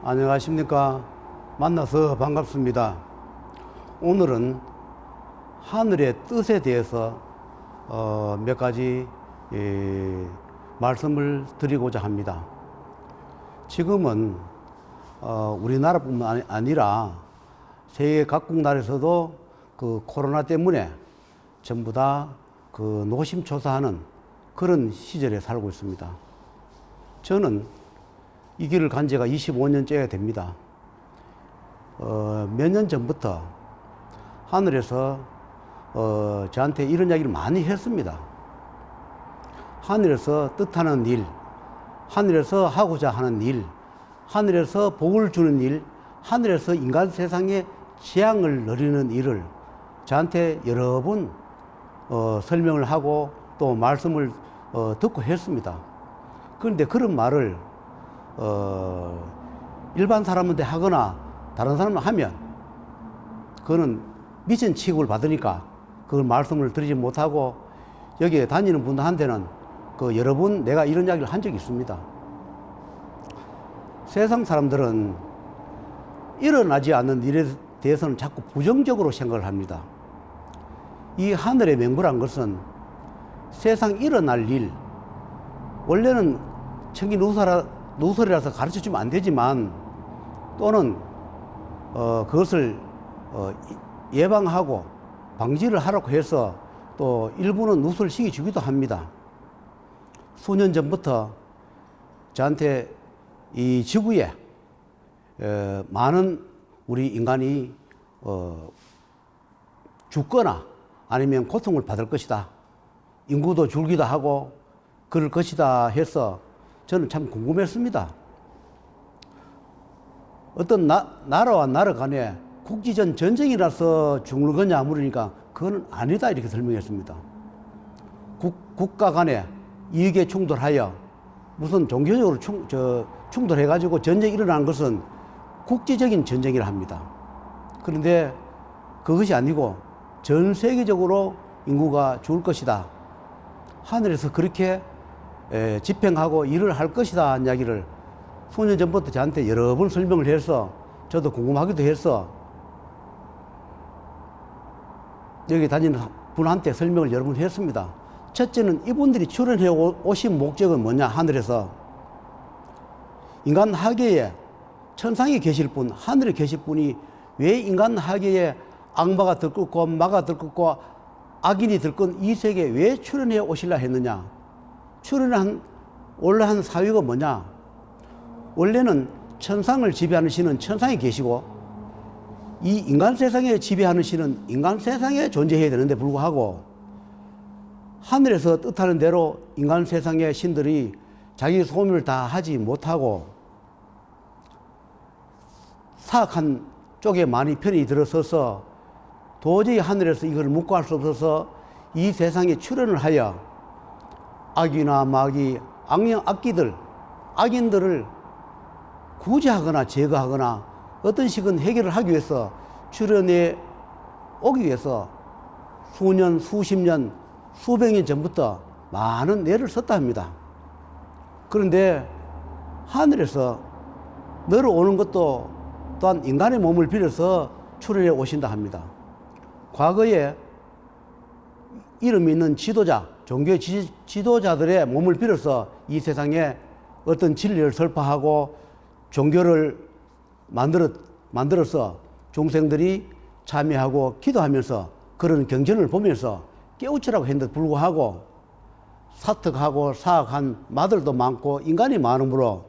안녕하십니까. 만나서 반갑습니다. 오늘은 하늘의 뜻에 대해서 몇 가지 말씀을 드리고자 합니다. 지금은 우리나라뿐만 아니라 세계 각국 나라에서도 그 코로나 때문에 전부 다 그 노심초사하는 그런 시절에 살고 있습니다. 저는 이 길을 간 지가 25년째가 됩니다. 몇 년 전부터 하늘에서 저한테 이런 이야기를 많이 했습니다. 하늘에서 뜻하는 일, 하늘에서 하고자 하는 일, 하늘에서 복을 주는 일, 하늘에서 인간 세상에 재앙을 내리는 일을 저한테 여러 번 설명을 하고 또 말씀을 듣고 했습니다. 그런데 그런 말을 일반 사람한테 하거나 다른 사람을 하면 그거는 미친 취급을 받으니까 그 말씀을 드리지 못하고 여기에 다니는 분들한테는 그 여러 번 내가 이런 이야기를 한 적이 있습니다. 세상 사람들은 일어나지 않는 일에 대해서는 자꾸 부정적으로 생각을 합니다. 이 하늘의 맹구란 것은 세상 일어날 일, 원래는 천기 누설이라서 가르쳐 주면 안 되지만 또는 그것을 예방하고 방지를 하라고 해서 또 일부는 누설을 시켜주기도 합니다. 수년 전부터 저한테 이 지구에 많은 우리 인간이 죽거나 아니면 고통을 받을 것이다. 인구도 줄기도 하고 그럴 것이다 해서 저는 참 궁금했습니다. 어떤 나라와 나라 간에 국지전 전쟁이라서 죽는 거냐 물으니까 그건 아니다 이렇게 설명했습니다. 국가 간에 이익에 충돌하여 무슨 종교적으로 충돌해가지고 전쟁이 일어나는 것은 국지적인 전쟁이라 합니다. 그런데 그것이 아니고 전 세계적으로 인구가 죽을 것이다. 하늘에서 그렇게 집행하고 일을 할 것이다 하는 이야기를 수년 전부터 저한테 여러 번 설명을 해서 저도 궁금하기도 해서 여기 다니는 분한테 설명을 여러 번 했습니다. 첫째는 이분들이 출연해 오신 목적은 뭐냐, 하늘에서 인간 하계에 천상에 계실 분, 하늘에 계실 분이 왜 인간 하계에 악마가 들끓고 마가 들끓고 악인이 들끓은 이 세계에 왜 출연해 오시려 했느냐. 원래 한 사유가 뭐냐. 원래는 천상을 지배하는 신은 천상에 계시고 이 인간 세상에 지배하는 신은 인간 세상에 존재해야 되는데 불구하고 하늘에서 뜻하는 대로 인간 세상의 신들이 자기 소명을 다 하지 못하고 사악한 쪽에 많이 편이 들어서서 도저히 하늘에서 이걸 묵과할 수 없어서 이 세상에 출현을 하여 악이나 마귀, 악인들을 구제하거나 제거하거나 어떤 식은 해결을 하기 위해서 출현해 오기 위해서 수년, 수십 년, 수백 년 전부터 많은 애를 썼다 합니다. 그런데 하늘에서 내려오는 것도 또한 인간의 몸을 빌어서 출현해 오신다 합니다. 과거에 이름 있는 지도자, 종교의 지도자들의 몸을 빌어서 이 세상에 어떤 진리를 설파하고 종교를 만들어서 중생들이 참여하고 기도하면서 그런 경전을 보면서 깨우치라고 했는데 불구하고 사특하고 사악한 마들도 많고 인간이 많으므로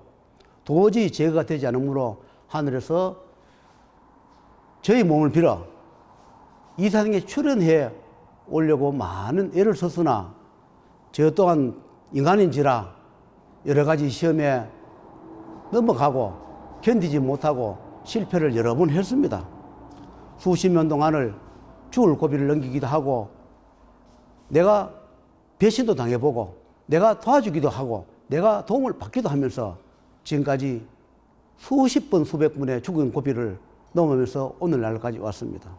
도저히 제거가 되지 않으므로 하늘에서 저희 몸을 빌어 이 세상에 출연해 오려고 많은 애를 썼으나 저 또한 인간인지라 여러 가지 시험에 넘어가고 견디지 못하고 실패를 여러 번 했습니다. 수십 년 동안을 죽을 고비를 넘기기도 하고 내가 배신도 당해보고 내가 도와주기도 하고 내가 도움을 받기도 하면서 지금까지 수십 번 수백 번의 죽은 고비를 넘으면서 오늘날까지 왔습니다.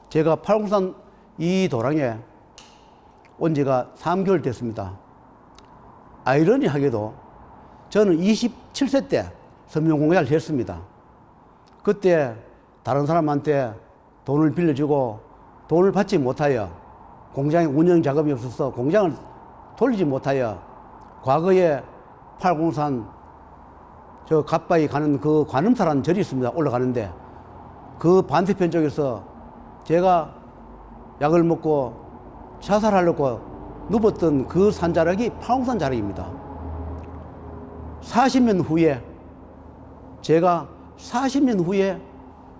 제가 팔공산 이 도랑에 온 지가 3개월 됐습니다. 아이러니하게도 저는 27세 때 섬유 공장을 했습니다. 그때 다른 사람한테 돈을 빌려주고 돈을 받지 못하여 공장에 운영 자금이 없어서 공장을 돌리지 못하여 과거에 팔공산 저 갓바위 가는 그 관음사라는 절이 있습니다. 올라가는데 그 반대편 쪽에서 제가 약을 먹고 자살하려고 눕었던 그 산자락이 팔공산 자락입니다. 40년 후에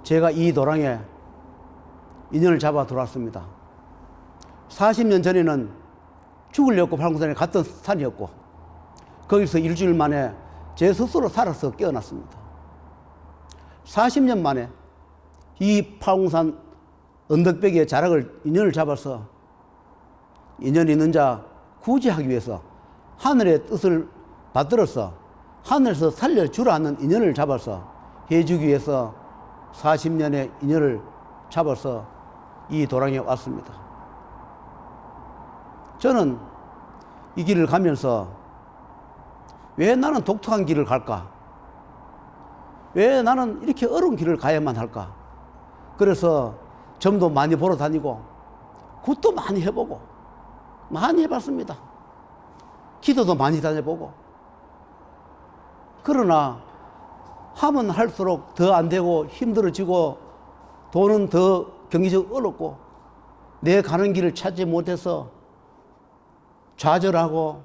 제가 이 도랑에 인연을 잡아 들어왔습니다. 40년 전에는 죽으려고 팔공산에 갔던 산이었고 거기서 일주일 만에 제 스스로 살아서 깨어났습니다. 40년 만에 이 팔공산 언덕배기의 자락을 인연을 잡아서 인연 있는 자 구제하기 위해서 하늘의 뜻을 받들어서 하늘에서 살려주라 하는 인연을 잡아서 해주기 위해서 40년의 인연을 잡아서 이 도랑에 왔습니다. 저는 이 길을 가면서 왜 나는 독특한 길을 갈까? 왜 나는 이렇게 어려운 길을 가야만 할까? 그래서 점도 많이 보러 다니고 굿도 많이 해보고 많이 해봤습니다. 기도도 많이 다녀보고. 그러나 하면 할수록 더 안 되고 힘들어지고 돈은 더 경제적으로 어렵고 내 가는 길을 찾지 못해서 좌절하고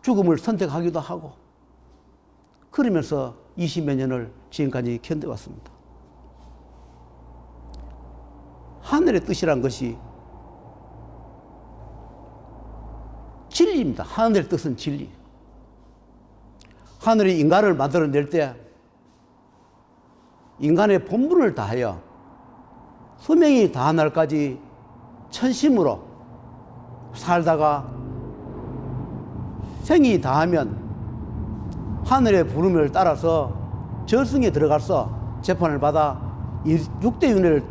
죽음을 선택하기도 하고 그러면서 20몇 년을 지금까지 견뎌왔습니다. 하늘의 뜻이란 것이 진리입니다. 하늘의 뜻은 진리. 하늘이 인간을 만들어낼 때 인간의 본분을 다하여 수명이 다한 날까지 천심으로 살다가 생이 다하면 하늘의 부름을 따라서 저승에 들어가서 재판을 받아 육대 윤회를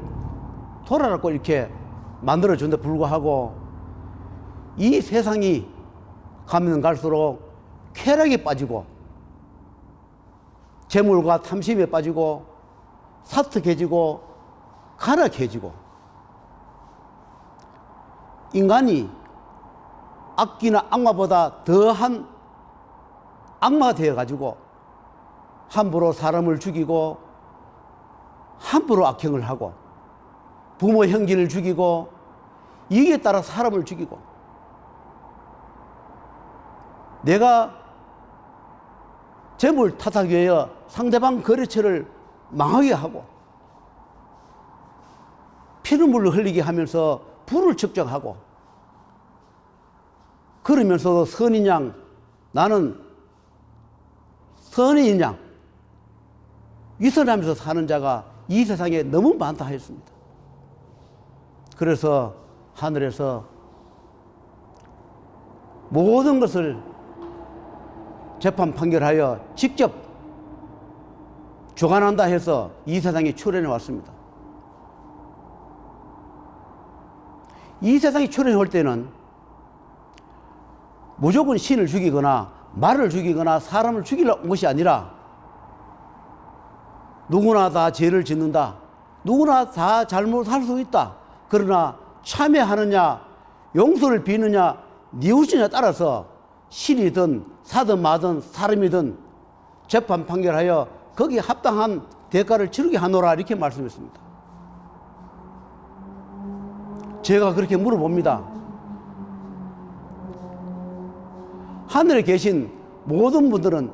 돌아라고 이렇게 만들어준데 불구하고 이 세상이 가면 갈수록 쾌락에 빠지고 재물과 탐심에 빠지고 사특해지고 가락해지고 인간이 악기나 악마보다 더한 악마가 되어가지고 함부로 사람을 죽이고 함부로 악행을 하고 부모 형제를 죽이고 이익에 따라 사람을 죽이고 내가 재물 탓하기 위하여 상대방 거래처를 망하게 하고 피눈물을 흘리게 하면서 부를 측정하고 그러면서도 선인 양 나는 선인 양 위선하면서 사는 자가 이 세상에 너무 많다 했습니다. 그래서 하늘에서 모든 것을 재판 판결하여 직접 주관한다 해서 이 세상에 출현해 왔습니다. 이 세상에 출현해 올 때는 무조건 신을 죽이거나 말을 죽이거나 사람을 죽이려고 온 것이 아니라 누구나 다 죄를 짓는다. 누구나 다 잘못할 수 있다. 그러나 참회하느냐 용서를 비느냐 뉘우치느냐에 따라서 신이든 사든 마든 사람이든 재판 판결하여 거기에 합당한 대가를 치르게 하노라 이렇게 말씀했습니다. 제가 그렇게 물어봅니다. 하늘에 계신 모든 분들은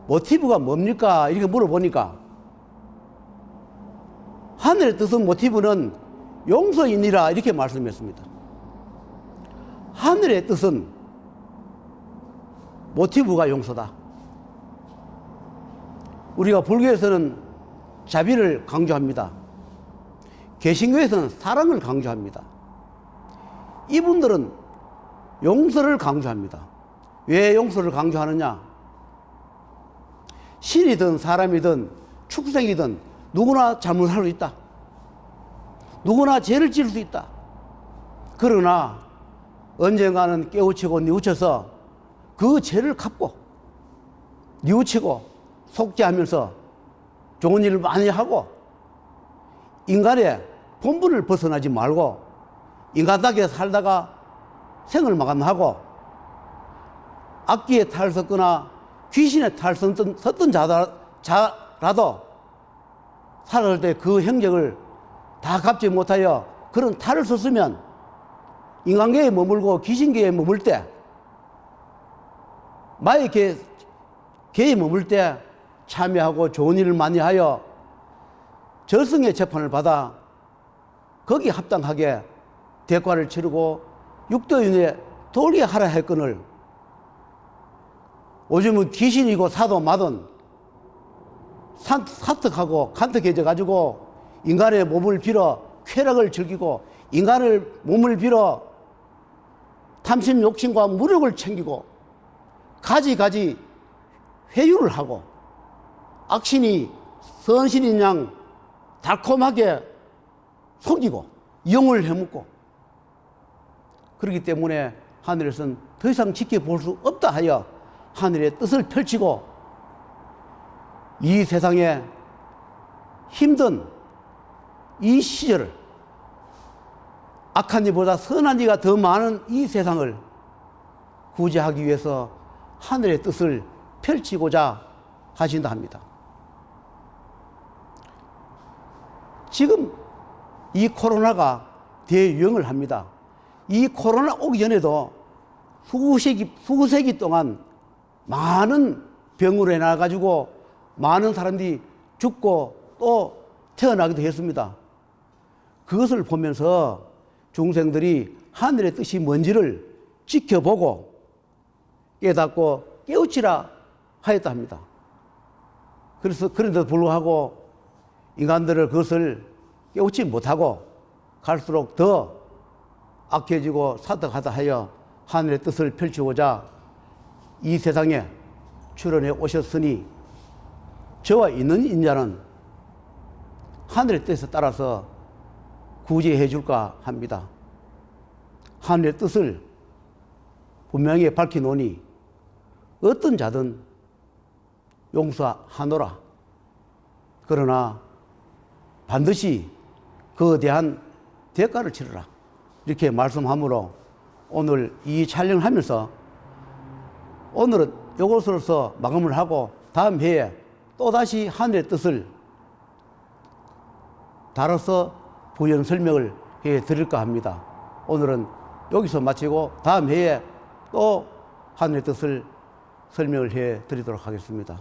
모티브가 뭡니까? 이렇게 물어보니까 하늘의 뜻은 모티브는 용서이니라 이렇게 말씀했습니다. 하늘의 뜻은 모티브가 용서다. 우리가 불교에서는 자비를 강조합니다. 개신교에서는 사랑을 강조합니다. 이분들은 용서를 강조합니다. 왜 용서를 강조하느냐? 신이든 사람이든 축생이든 누구나 잘못할 수 있다. 누구나 죄를 지을 수 있다. 그러나 언젠가는 깨우치고 뉘우쳐서 그 죄를 갚고 뉘우치고 속죄하면서 좋은 일을 많이 하고 인간의 본분을 벗어나지 말고 인간답게 살다가 생을 마감하고 악기에 탈 섰거나 귀신에 탈 섰던 자라도 살아갈 때 그 행적을 다 갚지 못하여 그런 탈을 썼으면 인간계에 머물고 귀신계에 머물 때 마의 계에 머물 때 참여하고 좋은 일을 많이 하여 절승의 재판을 받아 거기에 합당하게 대가를 치르고 육도윤회에 돌게 하라 했거늘 요즘은 귀신이고 사도 마든 사특하고 간특해져 가지고 인간의 몸을 빌어 쾌락을 즐기고 인간을 몸을 빌어 탐심 욕심과 무력을 챙기고 가지가지 회유를 하고 악신이 선신인 양 달콤하게 속이고 영을 해먹고 그렇기 때문에 하늘에서는 더 이상 지켜볼 수 없다 하여 하늘의 뜻을 펼치고 이 세상에 힘든 이 시절을 악한 이보다 선한 이가 더 많은 이 세상을 구제하기 위해서 하늘의 뜻을 펼치고자 하신다 합니다. 지금 이 코로나가 대유행을 합니다. 이 코로나 오기 전에도 수세기 동안 많은 병으로 인해가지고 많은 사람들이 죽고 또 태어나기도 했습니다. 그것을 보면서 중생들이 하늘의 뜻이 뭔지를 지켜보고 깨닫고 깨우치라 하였다 합니다. 그래서 그런데도 불구하고 인간들을 그것을 깨우치 못하고 갈수록 더 악해지고 사득하다 하여 하늘의 뜻을 펼치고자 이 세상에 출현해 오셨으니 저와 있는 인자는 하늘의 뜻에 따라서 구제해 줄까 합니다. 하늘의 뜻을 분명히 밝히노니 어떤 자든 용서하노라. 그러나 반드시 그에 대한 대가를 치르라. 이렇게 말씀하므로 오늘 이 촬영을 하면서 오늘은 이것으로서 마감을 하고 다음 회에 또다시 하늘의 뜻을 다뤄서 부연 설명을 해 드릴까 합니다. 오늘은 여기서 마치고 다음 회에 또 하늘의 뜻을 설명을 해 드리도록 하겠습니다.